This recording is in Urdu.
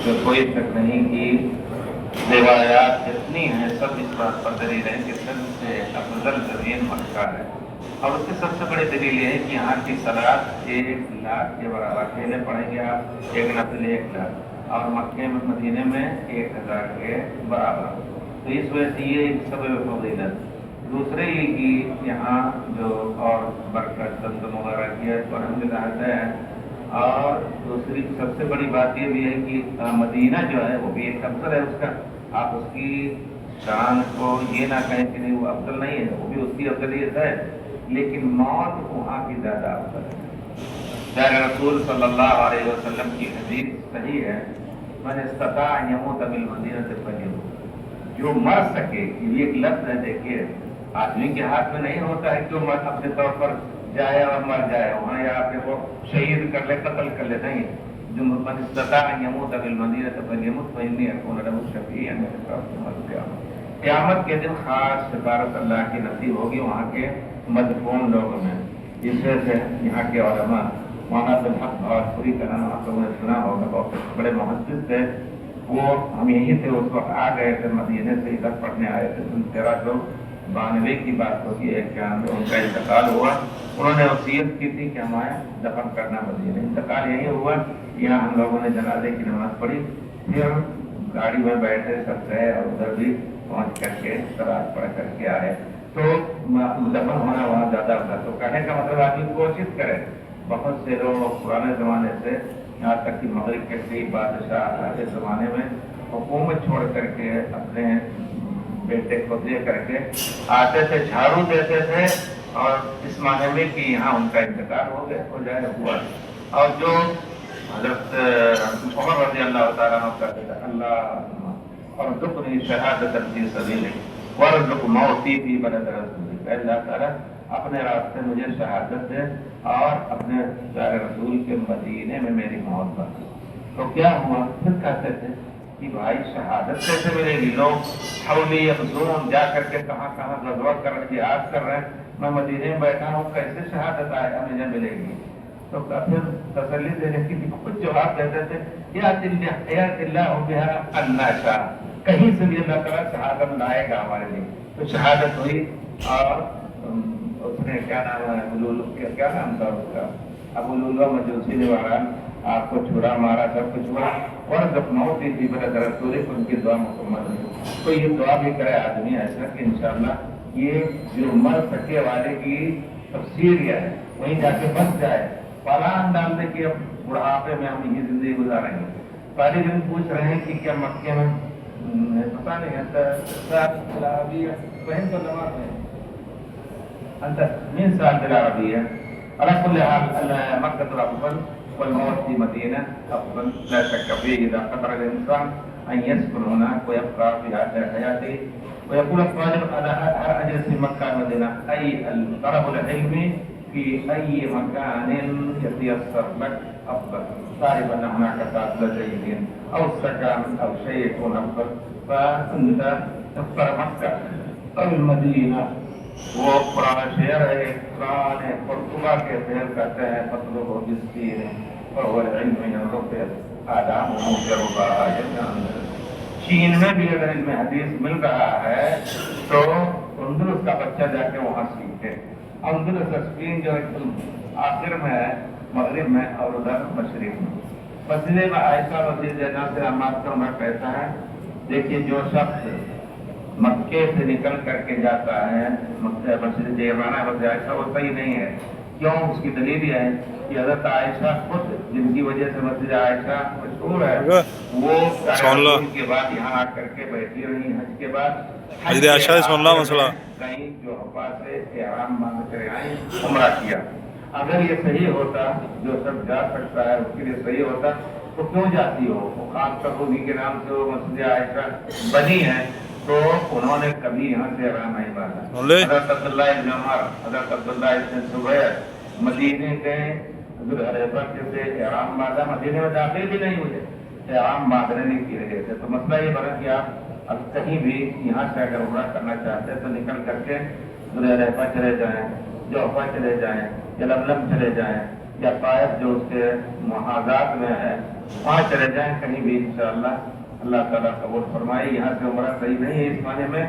جو کوئی شک نہیں کہ روایات جتنی ہیں سب اس بات پر دلیل ہے کہ سب سے افضل زمین مکہ ہے، اور اس کی سب سے بڑی دلیل یہ ہے کہ یہاں کی صلاۃ 1,00,000 کے برابر، اکیلے پڑھیں گے آپ ایک نفل 1,00,000، اور مکے میں مدینے میں 1,000 کے برابر، تو اس وجہ سے یہ ایک سبب فضیلت۔ دوسرے یہ کہ یہاں جو اور برکت زمزم وغیرہ کی ہے تو الحمدللہ ہے، اور دوسری سب سے بڑی بات یہ بھی ہے کہ مدینہ جو ہے وہ بھی ایک افضل ہے اس کا، آپ اس کی شان کو یہ نہ کہیں کہ نہیں وہ افضل نہیں ہے، وہ بھی اس کی افضلیت ہے، لیکن موت وہاں کی زیادہ افضل ہے۔ پیارے رسول صلی اللہ علیہ وسلم کی حدیث صحیح ہے، من استطاع ان یموت بالمدینہ فلیمت، جو مر سکے، یہ ایک لفظ ہے، دیکھیے آدمی کے ہاتھ میں نہیں ہوتا ہے کہ وہ اپنے طور پر جائے اور مر جائے وہاں، یا آپ کو شہید کر لے، قتل کر لے، نہیں، جو من استطاع ان یموت بالمدینہ فلیمت فانی اکون له شفیعا یوم القیامہ، قیامت کے دن خاص سفارت اللہ کی نصیب ہوگی وہاں کے مدفون لوگوں میں۔ اس وجہ سے یہاں کے علماء، مولانا عبدالحق اور پوری کا نام آپ لوگوں نے سنا ہوگا، بہت بڑے محدث تھے، وہ ہم یہیں سے اس وقت آ گئے تھے، مدینے سے ادھر پڑھنے آئے تھے، 1392 کی بات ہوگی، ایک جان ان کا انتقال ہوا، انہوں نے وصیت کی تھی کہ ہمیں دفن کرنا مدینے، انتقال یہی ہوا، یہاں ہم لوگوں نے جنازے کی نماز پڑھی، پھر گاڑی میں بیٹھے سب گئے اور ادھر بھی پہنچ کر کے سلاد پڑھ کر کے آئے، تو دفن ہونا وہاں زیادہ ہوتا، تو کہنے کا مطلب آدمی کوشش کرے، بہت سے لوگ پرانے زمانے سے یہاں تک کہ مغرب کے کئی بادشاہ آج زمانے میں حکومت چھوڑ کر کے اپنے بیٹے کو دے کر کے آتے تھے، جھاڑو دیتے تھے، اور اس معنی میں کہ یہاں ان کا انتقال ہو جائے ہوا، اور جو حضرت عمر رضی اللہ تعالیٰ عنہ کہتے تھے، اللہ ارزقنی شہادۃ فی سبیلک وارزق موتی فی بلد رسولک، اے اللہ تعالیٰ اپنے راستے مجھے شہادت دے اور اپنے پیارے رسول کے مدینے میں میری موت بنا۔ تو کیا ہوا، پھر کہتے تھے کہ بھائی شہادت کیسے ملے گی، لوگ حولی افزون جا کر کے کہاں کہاں غزوہ کر رہے ہیں، جہاد کر رہے ہیں، میں مدینے میں بیٹھا ہوں، کیسے شہادت آئے گا مجھے ملے گی؟ تو پھر تسلی دینے کی کچھ جواب دیتے تھے، یا اللہ بہا الناشا، کہیں سے بھی اللہ تعالیٰ شہادت لائے گا ہمارے لیے، تو شہادت ہوئی، اور اس نے کیا نام ہے، کیا نام تھا اس کا، ابو لولو مجوسی نے بہرحال آپ کو چھڑا مارا، سب کچھ ہوا، اور جب موت تھی بلد رسولک، ان کی دعا مکمل ہوئی۔ تو یہ دعا بھی کرے آدمی ایسا کہ انشاءاللہ یہ جو مر سکے والے کی تفسیر یہ ہے، وہیں جا کے بس جائے، پلان ڈال دے کہ اب بڑھاپے میں ہم یہ زندگی گزاریں گے۔ طالب علم پوچھ رہے ہیں کہ کیا مکے میں پتا نہیں ہے بہن تو نماز ہے انت من سال بالعربية على كل حال مكة أفضل والموت في مدينة أفضل لا شك فيه إذا قدر الإنسان أن يسكن هناك ويبقى في حياته، ويقول الطالب أنا أجلس في مكة المدينة، أي طلب العلم في أي مكان يتيسر لك أفضل، تعرف أن هناك أساتذة جيدين أو سكن أو شيء يكون أفضل، فأنت تختار مكة أو المدينة۔ وہ پرانا شعر ہے، پرانے پرتگال کے شعر کہتے ہیں، مطلب ہو جس کی اور وہ علم آدام چین میں بھی اگر علم حدیث مل رہا ہے تو اندلس کا بچہ جا کے وہاں سیکھے۔ اندلس اسپین جو ایک آخر میں ہے، مغرب میں، اور ادھر مشرق میں۔ مسجد عائشہ رضی اللہ سے عماد کا عمر کہتا ہے، دیکھیے جو شخص مکے سے نکل کر کے جاتا ہے مسجد جیرانہ مسجد عائشہ، وہ صحیح نہیں ہے، کیوں؟ اس کی دلیل یہ ہے کہ حضرت عائشہ خود جن کی وجہ سے مسجد عائشہ مشہور ہے، وہ کے بعد یہاں آ کر کے بیٹھی رہی، حج کے بعد مسجد عائشہ مسئلہ کہیں جو حفاظ سے احرام باندھ کر آئیں، عمرہ کیا۔ اگر یہ صحیح ہوتا، جو سب جا سکتا ہے اس کے لیے صحیح ہوتا، تو کیوں جاتی ہو؟ وہ خاص تبوی کے نام سے وہ مسجد عائشہ بنی ہے، تو انہوں نے کبھی یہاں سے احرام نہیں باندھا۔ حضرت عبداللہ ابن عمر، حضرت عبداللہ ابن زبیر مدینے کے ذوالحلیفہ سے احرام باندھا، مدینے میں داخل بھی نہیں ہوئے، احرام باندھنے نہیں کیے گئے تھے۔ تو مسئلہ یہ بنا کہ آپ اب کہیں بھی یہاں سے اگر عمرہ کرنا چاہتے ہیں تو نکل کر کے ذوالحلیفہ چلے جائیں، جوفہ چلے جائیں، یا لملم چلے جائیں، یا طائف جو اس کے محاذات میں ہے وہاں چلے جائیں کہیں بھی انشاءاللہ اللہ تعالیٰ قبول فرمائے. یہاں سے عمرہ صحیح نہیں ہے اس معنی میں